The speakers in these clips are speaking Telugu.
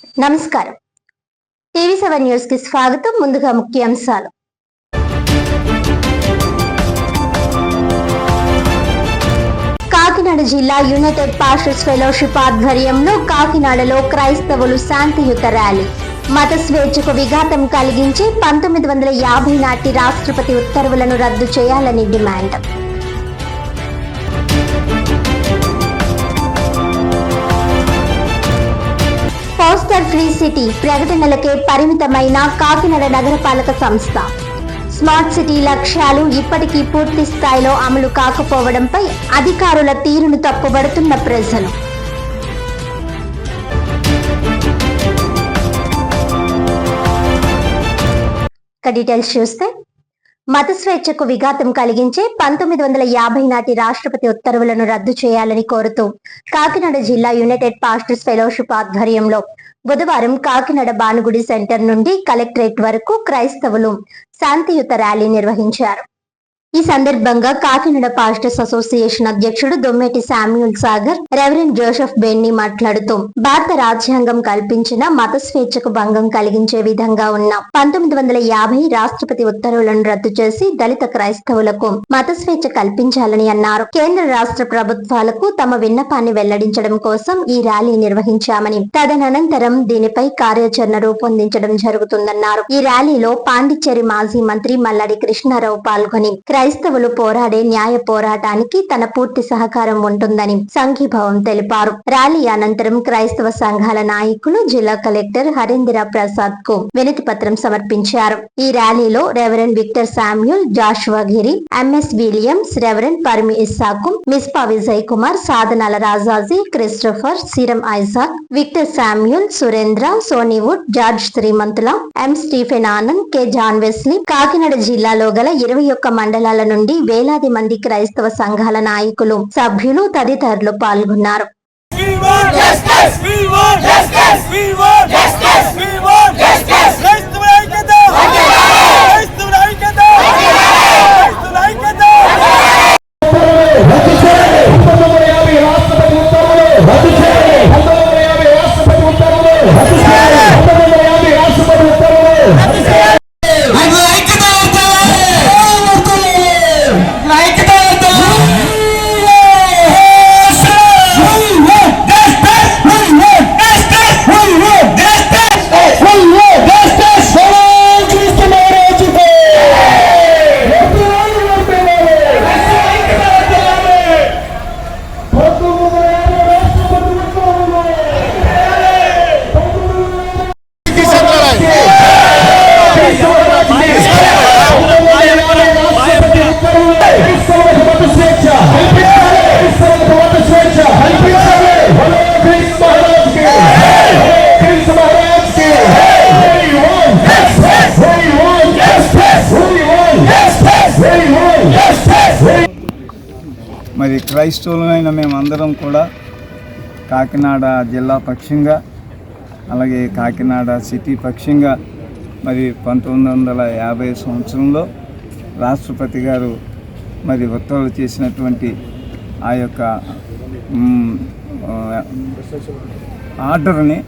నమస్కారం. టీవీ7 న్యూస్ కి స్వాగతం. ముందుగా ముఖ్యాంశాలు. కాకినాడ జిల్లా యునైటెడ్ పాస్టర్స్ ఫెలోషిప్ ఆధ్వర్యంలో కాకినాడలో క్రైస్తవులు శాంతియుత ర్యాలీ. మత స్వేచ్ఛకు విఘాతం కలిగించి 1950 నాటి రాష్ట్రపతి ఉత్తర్వులను రద్దు చేయాలని డిమాండ్. పోస్టర్ ఫ్రీ సిటీ ప్రకటనలకే పరిమితమైన కాకినాడ నగరపాలక సంస్థ. స్మార్ట్ సిటీ లక్ష్యాలు ఇప్పటికీ పూర్తి స్థాయిలో అమలు కాకపోవడంపై అధికారుల తీరును తప్పుబడుతున్న ప్రజలు. డీటెయిల్స్ చూస్తే, మత స్వేచ్ఛకు విఘాతం కలిగించే 1950 నాటి రాష్ట్రపతి ఉత్తర్వులను రద్దు చేయాలని కోరుతూ కాకినాడ జిల్లా యునైటెడ్ పాస్టర్స్ ఫెలోషిప్ ఆధ్వర్యంలో బుధవారం కాకినాడ భానుగుడి సెంటర్ నుండి కలెక్టరేట్ వరకు క్రైస్తవులు శాంతియుత ర్యాలీ నిర్వహించారు. ఈ సందర్భంగా కాకినాడ పాస్టర్స్ అసోసియేషన్ అధ్యక్షుడు Dommeti Samuel Sagar, reverend Joseph Benny మాట్లాడుతూ భారత రాజ్యాంగం కల్పించిన మత స్వేచ్ఛకు భంగం కలిగించే విధంగా ఉన్న 1950 రాష్ట్రపతి ఉత్తర్వులను రద్దు చేసి దళిత క్రైస్తవులకు మత స్వేచ్ఛ కల్పించాలని అన్నారు. కేంద్ర రాష్ట్ర ప్రభుత్వాలకు తమ విన్నపాన్ని వెల్లడించడం కోసం ఈ ర్యాలీ నిర్వహించామని, తదనంతరం దీనిపై కార్యాచరణ రూపొందించడం జరుగుతుందన్నారు. ఈ ర్యాలీలో పాండిచ్చేరి మాజీ మంత్రి మల్లాడి కృష్ణారావు పాల్గొని క్రైస్తవులు పోరాడే న్యాయ పోరాటానికి తన పూర్తి సహకారం ఉంటుందని సంఘీభావం తెలిపారు. ర్యాలీ అనంతరం క్రైస్తవ సంఘాల నాయకులు జిల్లా కలెక్టర్ హరీంద్ర ప్రసాద్ కు వినతి పత్రం సమర్పించారు. ఈ ర్యాలీలో reverend Victor Samuel, Joshua Giri, MS Williams, reverend పర్మి ఇస్సాకు, Mispa Vijay Kumar, Sadhanala Rajaji, Christopher, Siram Isaac, Victor Samuel, Surendra, సోనీవుడ్, George Srimanthula, M Stephen Anand, K John Wesley, Kakinada జిల్లాలో గల 21 మండలాల నుండి వేలాది మంది క్రైస్తవ సంఘాల నాయకులు, సభ్యులు తదితరులు పాల్గొన్నారు. మరి క్రైస్తవులమైన మేమందరం కూడా కాకినాడ జిల్లా పక్షంగా, అలాగే కాకినాడ సిటీ పక్షంగా మరి 1950 సంవత్సరంలో రాష్ట్రపతి గారు మరి ఉత్తర్వులు చేసినటువంటి ఆ యొక్క ఆర్డర్ని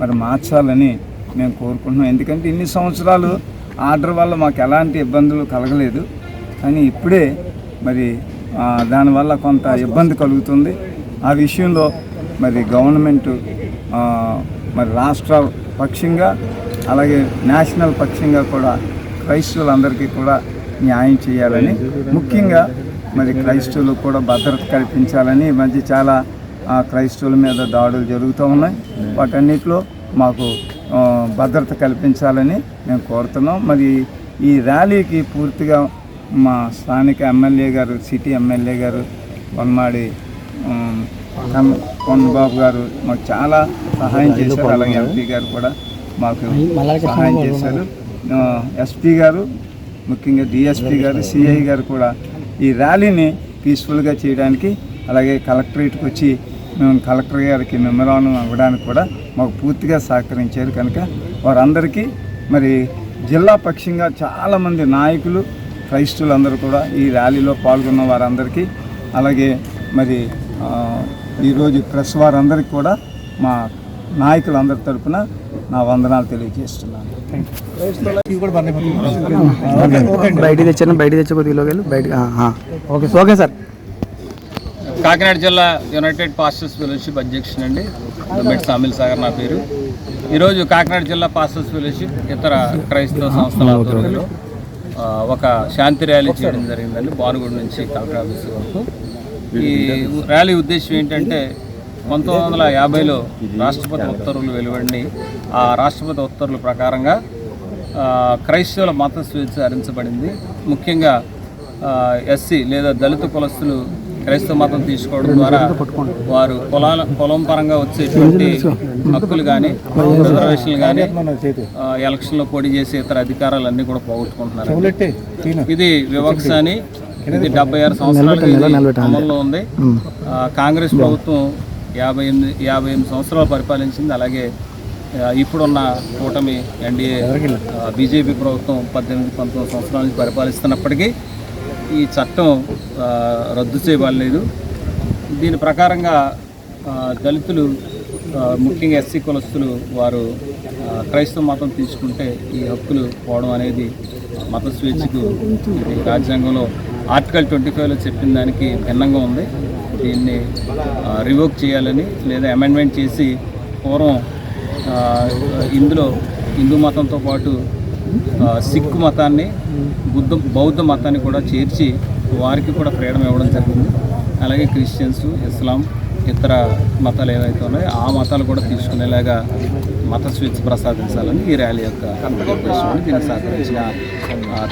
మరి మార్చాలని మేము కోరుకుంటున్నాం. ఎందుకంటే ఇన్ని సంవత్సరాలు ఆర్డర్ వల్ల మాకు ఎలాంటి ఇబ్బందులు కలగలేదు, కానీ ఇప్పుడే మరి దానివల్ల కొంత ఇబ్బంది కలుగుతుంది. ఆ విషయంలో మరి గవర్నమెంట్ మరి రాష్ట్ర పక్షంగా అలాగే నేషనల్ పక్షంగా కూడా క్రైస్తవులందరికీ కూడా న్యాయం చేయాలని, ముఖ్యంగా మరి క్రైస్తవులకు కూడా భద్రత కల్పించాలని. ఈ మధ్య చాలా క్రైస్తవుల మీద దాడులు జరుగుతూ ఉన్నాయి. వాటన్నిటిలో మాకు భద్రత కల్పించాలని మేము కోరుతున్నాం. మరి ఈ ర్యాలీకి పూర్తిగా మా స్థానిక ఎమ్మెల్యే గారు, సిటీ ఎమ్మెల్యే గారు వన్మాడి కొండబాబు గారు మాకు చాలా సహాయం చేశారు. అలాగే ఎంపీ గారు కూడా మాకు సహాయం చేశారు. ఎస్పీ గారు, ముఖ్యంగా డిఎస్పీ గారు, సిఐ గారు కూడా ఈ ర్యాలీని పీస్ఫుల్గా చేయడానికి, అలాగే కలెక్టరేట్కి వచ్చి మేము కలెక్టర్ గారికి మెమరాండం ఇవ్వడానికి కూడా మాకు పూర్తిగా సహకరించారు. కనుక వారందరికీ మరి జిల్లా పక్షంగా చాలామంది నాయకులు, క్రైస్తవులందరూ కూడా ఈ ర్యాలీలో పాల్గొన్న వారందరికీ, అలాగే మరి ఈరోజు ప్రెస్ వారందరికీ కూడా మా నాయకులందరి తరపున నా వందనాలు తెలియజేస్తున్నాను. బయటికి తెచ్చి కొద్దిగా బయట. Okay sir. కాకినాడ జిల్లా యునైటెడ్ పాస్టర్స్ ఫెలోషిప్ అధ్యక్షుడు అండి, దొమ్మెటి సామిల్ సాగర్ నా పేరు. ఈరోజు కాకినాడ జిల్లా పాస్టర్స్ ఫెలోషిప్ ఇతర క్రైస్తవ సంస్థల ఆధ్వర్యంలో ఒక శాంతి ర్యాలీ చేయడం జరిగిందండి, బానుగూడ నుంచి కలెక్టర్ ఆఫీస్ వరకు. ఈ ర్యాలీ ఉద్దేశం ఏంటంటే 1950లో రాష్ట్రపతి ఉత్తర్వులు వెలువడి ఆ రాష్ట్రపతి ఉత్తర్వుల ప్రకారంగా క్రైస్తవుల మత స్వేచ్ఛ హరించబడింది. ముఖ్యంగా ఎస్సీ లేదా దళిత కులస్తులు క్రైస్తవ మతం తీసుకోవడం ద్వారా వారు పొలం పరంగా వచ్చేటువంటి హక్కులు కానీ రిజర్వేషన్లు కానీ ఎలక్షన్లో పోటీ చేసే ఇతర అధికారాలన్నీ కూడా పోగొట్టుకుంటున్నారు. ఇది వివక్ష అని, ఇది 76 సంవత్సరాలుగా అమల్లో ఉంది. కాంగ్రెస్ ప్రభుత్వం 58 సంవత్సరాలు పరిపాలించింది. అలాగే ఇప్పుడున్న కూటమి ఎన్డీఏ బీజేపీ ప్రభుత్వం 18-19 సంవత్సరాల నుంచి పరిపాలిస్తున్నప్పటికీ ఈ చట్టం రద్దు చేయబడలేదు. దీని ప్రకారంగా దళితులు, ముఖ్యంగా ఎస్సీ కులస్తులు వారు క్రైస్తవ మతం తీసుకుంటే ఈ హక్కులు పోవడం అనేది మత స్వేచ్ఛకు రాజ్యాంగంలో ఆర్టికల్ 25లో చెప్పిన దానికి భిన్నంగా ఉంది. దీన్ని రివోక్ చేయాలని లేదా అమెండ్మెంట్ చేసి పూర్వం ఇందులో హిందూ మతంతో పాటు సిక్కు మతాన్ని, బౌద్ధ మతాన్ని కూడా చేర్చి వారికి కూడా ఫ్రీడమ్ ఇవ్వడం జరిగింది. అలాగే క్రిస్టియన్స్, ఇస్లాం, ఇతర మతాలు ఏవైతే ఉన్నాయో ఆ మతాలు కూడా తీసుకునేలాగా మత స్వేచ్ఛ ప్రసాదించాలని ఈ ర్యాలీ యొక్క ఉద్దేశం. దీనికి సహకరించిన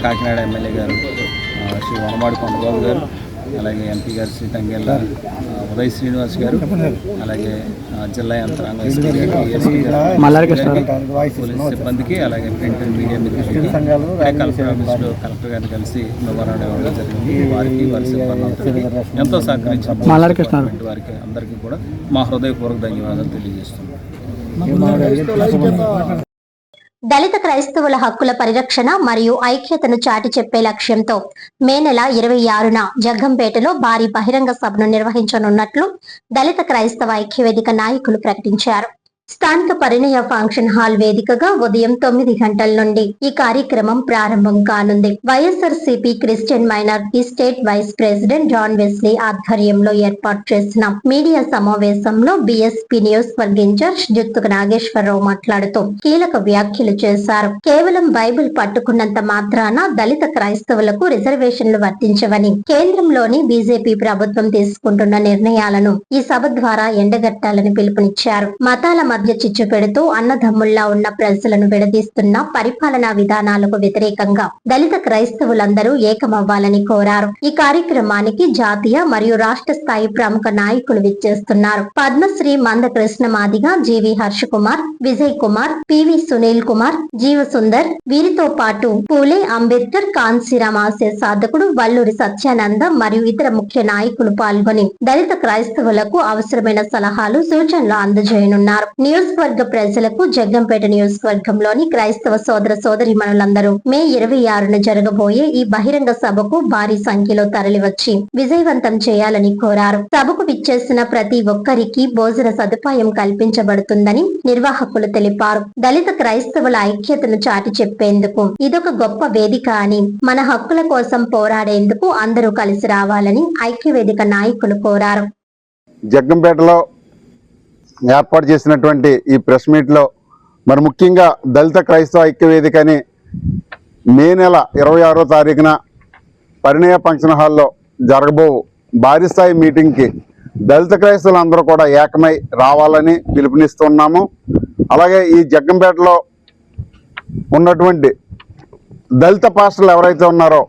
కాకినాడ ఎమ్మెల్యే గారు శ్రీ వనమాడి కొండబాబు గారు, అలాగే ఎంపీ గారు శ్రీ తంగెళ్ళ ఉదయ్ శ్రీనివాస్ గారు, అలాగే జిల్లా యంత్రాంగం, పోలీస్ సిబ్బందికి, అలాగే ప్రింట్ అండ్ మీడియా మిత్రులకి, కలెక్టర్ ఆఫీస్లో కలెక్టర్ గారిని కలిసి మెమోరాండం ఇవ్వడం జరిగింది. వారికి వారి సిబ్బంది ఎంతో సహకరించిన వారికి అందరికీ కూడా మా హృదయపూర్వక ధన్యవాదాలు తెలియజేస్తున్నాం. దళిత క్రైస్తవుల హక్కుల పరిరక్షణ మరియు ఐక్యతను చాటి చెప్పే లక్ష్యంతో మే నెల 26న జగ్గంపేటలో భారీ బహిరంగ సభను నిర్వహించనున్నట్లు దళిత క్రైస్తవ ఐక్యవేదిక నాయకులు ప్రకటించారు. స్థానిక పరిణయ ఫంక్షన్ హాల్ వేదికగా ఉదయం 9 గంటల నుండి ఈ కార్యక్రమం ప్రారంభం కానుంది. YSRCP Christian minority state vice president John Wesley ఆధ్వర్యంలో ఏర్పాటు చేసిన మీడియా సమావేశంలో బీఎస్పీ నియోజకవర్గ ఇన్ఛార్జ్ జుత్తుక నాగేశ్వరరావు మాట్లాడుతూ కీలక వ్యాఖ్యలు చేశారు. కేవలం బైబిల్ పట్టుకున్నంత మాత్రాన దళిత క్రైస్తవులకు రిజర్వేషన్లు వర్తించవని, కేంద్రంలోని బీజేపీ ప్రభుత్వం తీసుకుంటున్న నిర్ణయాలను ఈ సభ ద్వారా ఎండగట్టాలని పిలుపునిచ్చారు. మతాల మధ్య చిచ్చు పెడుతూ అన్నదమ్ముల్లా ఉన్న ప్రజలను విడదీస్తున్న పరిపాలనా విధానాలకు వ్యతిరేకంగా దళిత క్రైస్తవులందరూ ఏకమవ్వాలని కోరారు. ఈ కార్యక్రమానికి జాతీయ మరియు రాష్ట్ర స్థాయి ప్రముఖ నాయకులు విచ్చేస్తున్నారు. పద్మశ్రీ మంద కృష్ణ మాదిగ, జీవి హర్ష కుమార్, విజయ్ కుమార్, పివి సునీల్ కుమార్, జీవసుందర్, వీరితో పాటు పూలే అంబేద్కర్, కాన్సీరామ్ ఆశయ సాధకుడు వల్లూరి సత్యానంద మరియు ఇతర ముఖ్య నాయకులు పాల్గొని దళిత క్రైస్తవులకు అవసరమైన సలహాలు, సూచనలు అందజేయనున్నారు. నియోజకవర్గ ప్రజలకు జగ్గంపేట నియోజకవర్గంలోని క్రైస్తవ సోదర సోదరీమణులందరూ మే 26న జరగబోయే ఈ బహిరంగ సభకు భారీ సంఖ్యలో తరలివచ్చి విజయవంతం చేయాలని కోరారు. సభకు విచ్చేసిన ప్రతి ఒక్కరికి భోజన సదుపాయం కల్పించబడుతుందని నిర్వాహకులు తెలిపారు. దళిత క్రైస్తవుల ఐక్యతను చాటి చెప్పేందుకు ఇదొక గొప్ప వేదిక అని, మన హక్కుల కోసం పోరాడేందుకు అందరూ కలిసి రావాలని ఐక్యవేదిక నాయకులు కోరారు. జగ్గంపేటలో ఏర్పాటు చేసినటువంటి ఈ ప్రెస్ మీట్లో మరి ముఖ్యంగా దళిత క్రైస్తవ ఐక్యవేదికని మే నెల 26వ తారీఖున పరిణయ ఫంక్షన్ హాల్లో జరగబో భారీ స్థాయి మీటింగ్కి దళిత క్రైస్తవులందరూ కూడా ఏకమై రావాలని పిలుపునిస్తున్నాము. అలాగే ఈ జగ్గంపేటలో ఉన్నటువంటి దళిత పాస్టర్లు ఎవరైతే ఉన్నారో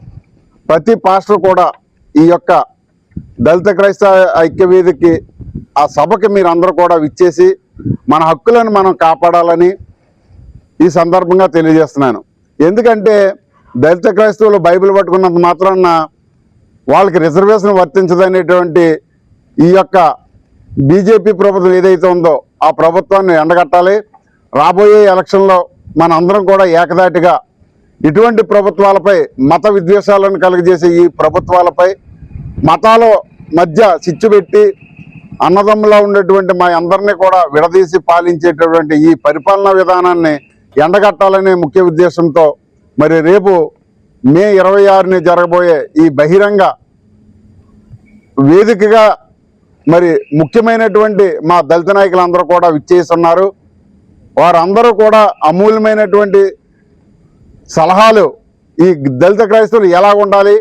ప్రతి పాస్టర్ కూడా ఈ యొక్క దళిత క్రైస్తవ ఐక్యవేదికకి ఆ సభకి మీరు అందరూ కూడా విచ్చేసి మన హక్కులను మనం కాపాడాలని ఈ సందర్భంగా తెలియజేస్తున్నాను. ఎందుకంటే దళిత క్రైస్తవులు బైబిల్ పట్టుకున్నంత మాత్రాన వాళ్ళకి రిజర్వేషన్ వర్తించదనేటువంటి ఈ యొక్క బీజేపీ ప్రభుత్వం ఏదైతే ఉందో ఆ ప్రభుత్వాన్ని ఎండగట్టాలి. రాబోయే ఎలక్షన్లో మన అందరం కూడా ఏకదాటిగా ఇటువంటి ప్రభుత్వాలపై, మత విద్వేషాలను కలుగజేసే ఈ ప్రభుత్వాలపై, మతాల మధ్య చిచ్చు పెట్టి అన్నదమ్ములా ఉండేటువంటి మా అందరినీ కూడా విడదీసి పాలించేటటువంటి ఈ పరిపాలనా విధానాన్ని ఎండగట్టాలనే ముఖ్య ఉద్దేశంతో మరి రేపు మే 26ని జరగబోయే ఈ బహిరంగ వేదికగా మరి ముఖ్యమైనటువంటి మా దళిత నాయకులందరూ కూడా విచ్చేస్తున్నారు. వారందరూ కూడా అమూల్యమైనటువంటి సలహాలు ఈ దళిత క్రైస్తవులు ఎలా ఉండాలి,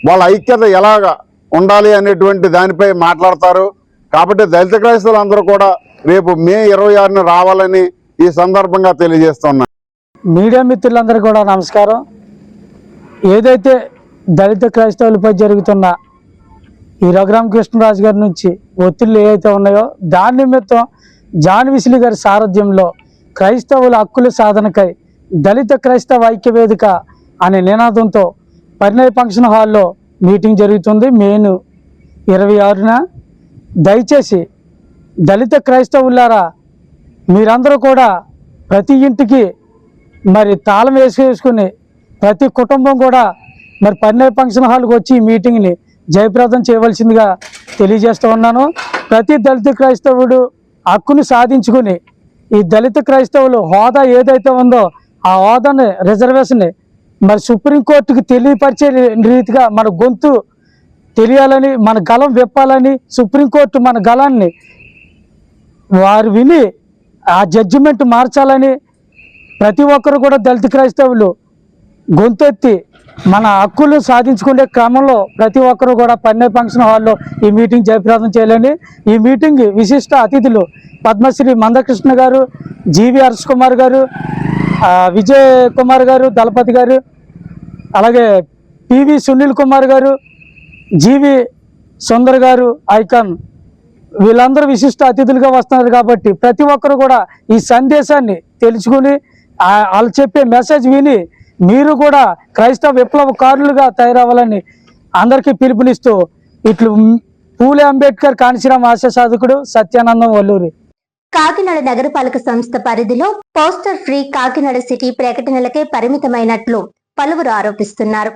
వాళ్ళ ఐక్యత ఎలాగ ఉండాలి అనేటువంటి దానిపై మాట్లాడతారు. కాబట్టి దళిత క్రైస్తవులు అందరూ కూడా రేపు మే 26ని రావాలని ఈ సందర్భంగా తెలియజేస్తున్నా. మీడియా మిత్రులందరూ కూడా నమస్కారం. ఏదైతే దళిత క్రైస్తవులపై జరుగుతున్న ఈ రఘురామకృష్ణరాజు గారి నుంచి ఒత్తిళ్లు ఏవైతే ఉన్నాయో దాని నిమిత్తం జాన్ విసిలి గారి సారథ్యంలో క్రైస్తవుల హక్కుల సాధనకై దళిత క్రైస్తవ ఐక్య వేదిక అనే నినాదంతో పరిణయ ఫంక్షన్ హాల్లో మీటింగ్ జరుగుతుంది. మే 26న దయచేసి దళిత క్రైస్తవులారా మీరందరూ కూడా ప్రతి ఇంటికి మరి తాళం వేసుకుని ప్రతి కుటుంబం కూడా మరి పరిణయ ఫంక్షన్ హాల్కి వచ్చి ఈ మీటింగ్ని జయప్రదం చేయవలసిందిగా తెలియజేస్తూ ఉన్నాను. ప్రతి దళిత క్రైస్తవుడు హక్కును సాధించుకుని ఈ దళిత క్రైస్తవులు హోదా ఏదైతే ఉందో ఆ హోదాని రిజర్వేషన్ని మరి సుప్రీంకోర్టుకి తెలియపరిచే రీతిగా మన గొంతు తెలియాలని, మన గలం విప్పాలని, సుప్రీంకోర్టు మన గలాన్ని వారు విని ఆ జడ్జిమెంట్ మార్చాలని ప్రతి ఒక్కరు కూడా దళిత క్రైస్తవులు గొంతెత్తి మన హక్కులు సాధించుకునే క్రమంలో ప్రతి ఒక్కరు కూడా పరిణయ ఫంక్షన్ హాల్లో ఈ మీటింగ్ జయప్రదం చేయాలని, ఈ మీటింగ్ విశిష్ట అతిథులు పద్మశ్రీ మందకృష్ణ గారు, జీవి హర్ష్ కుమార్ గారు, విజయ్ కుమార్ గారు, దళపతి గారు, అలాగే పివి సునీల్ కుమార్ గారు, జీవి సుందర్ గారు, ఐకాన్ వీళ్ళందరూ విశిష్ట అతిథులుగా వస్తున్నారు. కాబట్టి ప్రతి ఒక్కరు కూడా ఈ సందేశాన్ని తెలుసుకుని వాళ్ళు చెప్పే మెసేజ్ విని మీరు కూడా క్రైస్తవ విప్లవకారులుగా తయారవ్వాలని అందరికీ పిలుపునిస్తూ ఇట్లు పూలే అంబేద్కర్ కాంశీరామ్ ఆశయ సాధకుడు సత్యానందం వల్లూరి. కాకినాడ నగరపాలక సంస్థ పరిధిలో పోస్టర్ ఫ్రీ కాకినాడ సిటీ ప్రకటనలకే పరిమితమైనట్లు పలువురు ఆరోపిస్తున్నారు.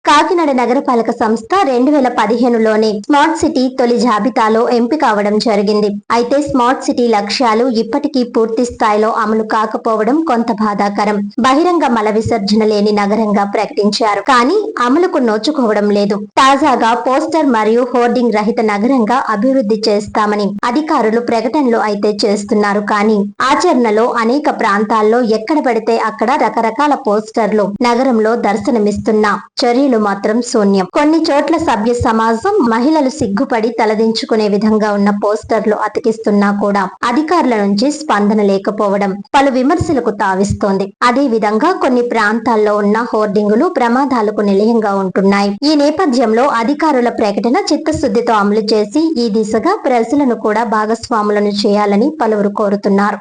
కాకినాడ నగరపాలక సంస్థ 2015లోనే స్మార్ట్ సిటీ తొలి జాబితాలో ఎంపిక అవడం జరిగింది. అయితే స్మార్ట్ సిటీ లక్ష్యాలు ఇప్పటికీ పూర్తి స్థాయిలో అమలు కాకపోవడం కొంత బాధాకరం. బహిరంగ మల విసర్జన లేని నగరంగా ప్రకటించారు, కానీ అమలుకు నోచుకోవడం లేదు. తాజాగా పోస్టర్ మరియు హోర్డింగ్ రహిత నగరంగా అభివృద్ధి చేస్తామని అధికారులు ప్రకటనలు అయితే చేస్తున్నారు, కానీ ఆచరణలో అనేక ప్రాంతాల్లో ఎక్కడ పడితే అక్కడ రకరకాల పోస్టర్లు నగరంలో దర్శనమిస్తున్నా చర్యలు మాత్రం శూన్యం. కొన్ని చోట్ల సభ్య సమాజం మహిళలు సిగ్గుపడి తలదించుకునే విధంగా ఉన్న పోస్టర్లు అతికిస్తున్నా కూడా అధికారుల నుంచి స్పందన లేకపోవడం పలు విమర్శలకు తావిస్తోంది. అదే విధంగా కొన్ని ప్రాంతాల్లో ఉన్న హోర్డింగులు ప్రమాదాలకు నిలయంగా ఉంటున్నాయి. ఈ నేపథ్యంలో అధికారుల ప్రకటన చిత్తశుద్ధితో అమలు చేసి ఈ దిశగా ప్రజలను కూడా భాగస్వాములను చేయాలని పలువురు కోరుతున్నారు.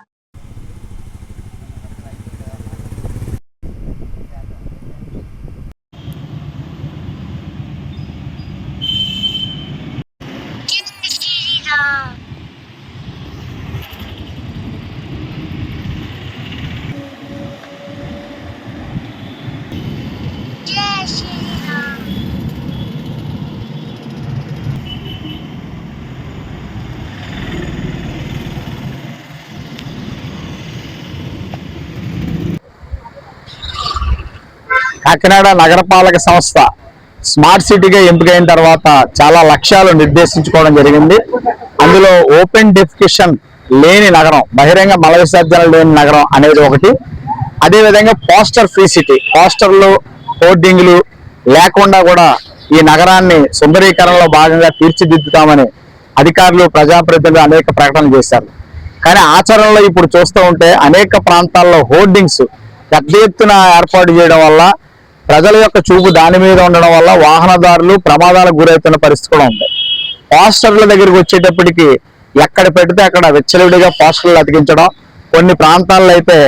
కాకినాడ నగరపాలక సంస్థ స్మార్ట్ సిటీగా ఎంపికైన తర్వాత చాలా లక్ష్యాలు నిర్దేశించుకోవడం జరిగింది. అందులో ఓపెన్ డెఫికేషన్ లేని నగరం, బహిరంగ మల విసర్జన లేని నగరం అనేది ఒకటి. అదేవిధంగా పోస్టర్ ఫ్రీ సిటీ, పోస్టర్లు హోర్డింగ్లు లేకుండా కూడా ఈ నగరాన్ని సుందరీకరణలో భాగంగా తీర్చిదిద్దుతామని అధికారులు ప్రజాప్రతినిధులు అనేక ప్రకటనలు చేశారు. కానీ ఆచరణలో ఇప్పుడు చూస్తూ ఉంటే అనేక ప్రాంతాల్లో హోర్డింగ్స్ పెద్ద ఎత్తున ఏర్పాటు చేయడం వల్ల ప్రజల యొక్క చూపు దాని మీద ఉండడం వల్ల వాహనదారులు ప్రమాదాలకు గురవుతున్న పరిస్థితి కూడా ఉంది. పోస్టర్ల దగ్గరికి వచ్చేటప్పటికి ఎక్కడ పెడితే అక్కడ విచ్చలవిడిగా పోస్టర్లు అతికించడం, కొన్ని ప్రాంతాల్లో అయితే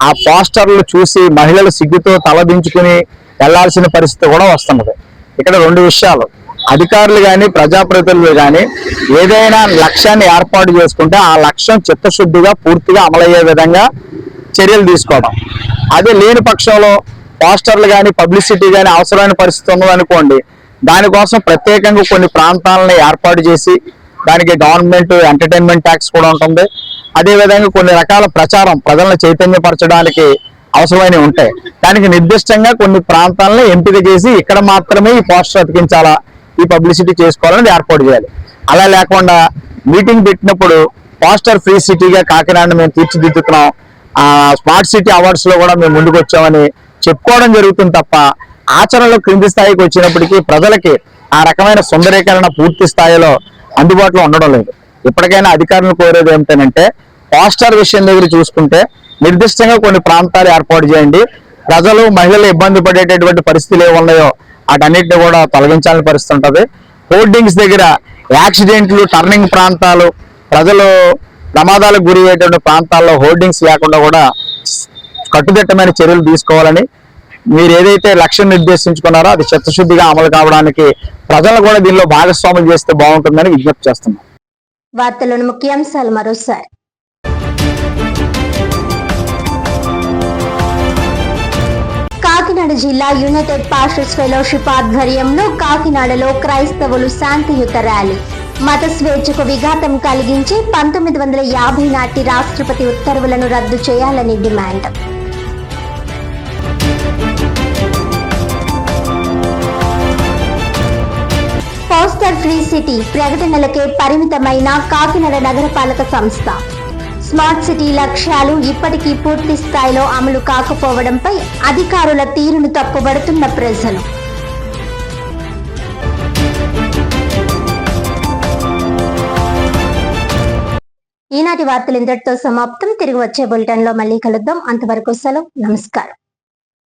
ఆ పోస్టర్లు చూసి మహిళలు సిగ్గుతో తలదించుకుని వెళ్లాల్సిన పరిస్థితి కూడా వస్తున్నది. ఇక్కడ రెండు విషయాలు, అధికారులు కానీ ప్రజాప్రతినిధులు కానీ ఏదైనా లక్ష్యాన్ని ఏర్పాటు చేసుకుంటే ఆ లక్ష్యం చిత్తశుద్ధిగా పూర్తిగా అమలయ్యే విధంగా చర్యలు తీసుకోవడం. అదే లేని పక్షంలో పోస్టర్లు కానీ పబ్లిసిటీ కానీ అవసరమైన పరిస్థితి ఉన్నదనుకోండి, దానికోసం ప్రత్యేకంగా కొన్ని ప్రాంతాలను ఏర్పాటు చేసి దానికి గవర్నమెంట్ ఎంటర్టైన్మెంట్ ట్యాక్స్ కూడా ఉంటుంది. అదేవిధంగా కొన్ని రకాల ప్రచారం ప్రజలను చైతన్యపరచడానికి అవసరమైనవి ఉంటాయి. దానికి నిర్దిష్టంగా కొన్ని ప్రాంతాలను ఎంపిక చేసి ఇక్కడ మాత్రమే ఈ పోస్టర్ అతికించాలా, ఈ పబ్లిసిటీ చేసుకోవాలని ఏర్పాటు చేయాలి. అలా లేకుండా మీటింగ్ పెట్టినప్పుడు పోస్టర్ ఫ్రీ సిటీగా కాకినాడను మేము తీర్చిదిద్దుతున్నాం, స్మార్ట్ సిటీ అవార్డ్స్ లో కూడా మేము ముందుకు వచ్చామని చెప్పుకోవడం జరుగుతుంది తప్ప ఆచరణలో క్రింది స్థాయికి వచ్చినప్పటికీ ప్రజలకి ఆ రకమైన సుందరీకరణ పూర్తి స్థాయిలో అందుబాటులో ఉండడం లేదు. ఇప్పటికైనా అధికారులను కోరేది ఏమిటంటే పోస్టర్ విషయం దగ్గర చూసుకుంటే నిర్దిష్టంగా కొన్ని ప్రాంతాలు ఏర్పాటు చేయండి. ప్రజలు మహిళలు ఇబ్బంది పడేటటువంటి పరిస్థితులు ఏ ఉన్నాయో వాటన్నిటిని కూడా తొలగించాలని పరిస్థితి ఉంటుంది. హోర్డింగ్స్ దగ్గర యాక్సిడెంట్లు, టర్నింగ్ ప్రాంతాలు, ప్రజలు ప్రమాదాలకు గురి అయ్యేటువంటి ప్రాంతాల్లో హోర్డింగ్స్ లేకుండా కూడా కట్టుదిట్టమైన చర్యలు తీసుకోవాలని, మీరు ఏదైతే లక్ష్యం నిర్దేశించుకున్నారో అది చిత్తశుద్ధిగా అమలు కావడానికి ప్రజలు కూడా దీనిలో భాగస్వాములు చేస్తే బాగుంటుందని విజ్ఞప్తి చేస్తున్నాం. వార్తలను ముఖ్యాంశాలు మరోసారి. కాకినాడ జిల్లా యునైటెడ్ పాస్టర్స్ ఫెలోషిప్ ఆధ్వర్యంలో కాకినాడలో క్రైస్తవులు శాంతియుత ర్యాలీ. మత స్వేచ్ఛకు విఘాతం కలిగించి 1950 నాటి రాష్ట్రపతి ఉత్తర్వులను రద్దు చేయాలని డిమాండ్. పోస్టర్ ఫ్రీ సిటీ ప్రకటనలకే పరిమితమైన కాకినాడ నగరపాలక సంస్థ. స్మార్ట్ సిటీ లక్ష్యాలు ఇప్పటికీ పూర్తి స్థాయిలో అమలు కాకపోవడంపై అధికారుల తీరును తప్పుబడుతున్న ప్రజలు. ఈనాటి వార్తలు ఇంతటితో సమాప్తం. తిరిగి వచ్చే బులెటిన్ లో మళ్ళీ కలుద్దాం. అంతవరకు సెలవు. నమస్కారం.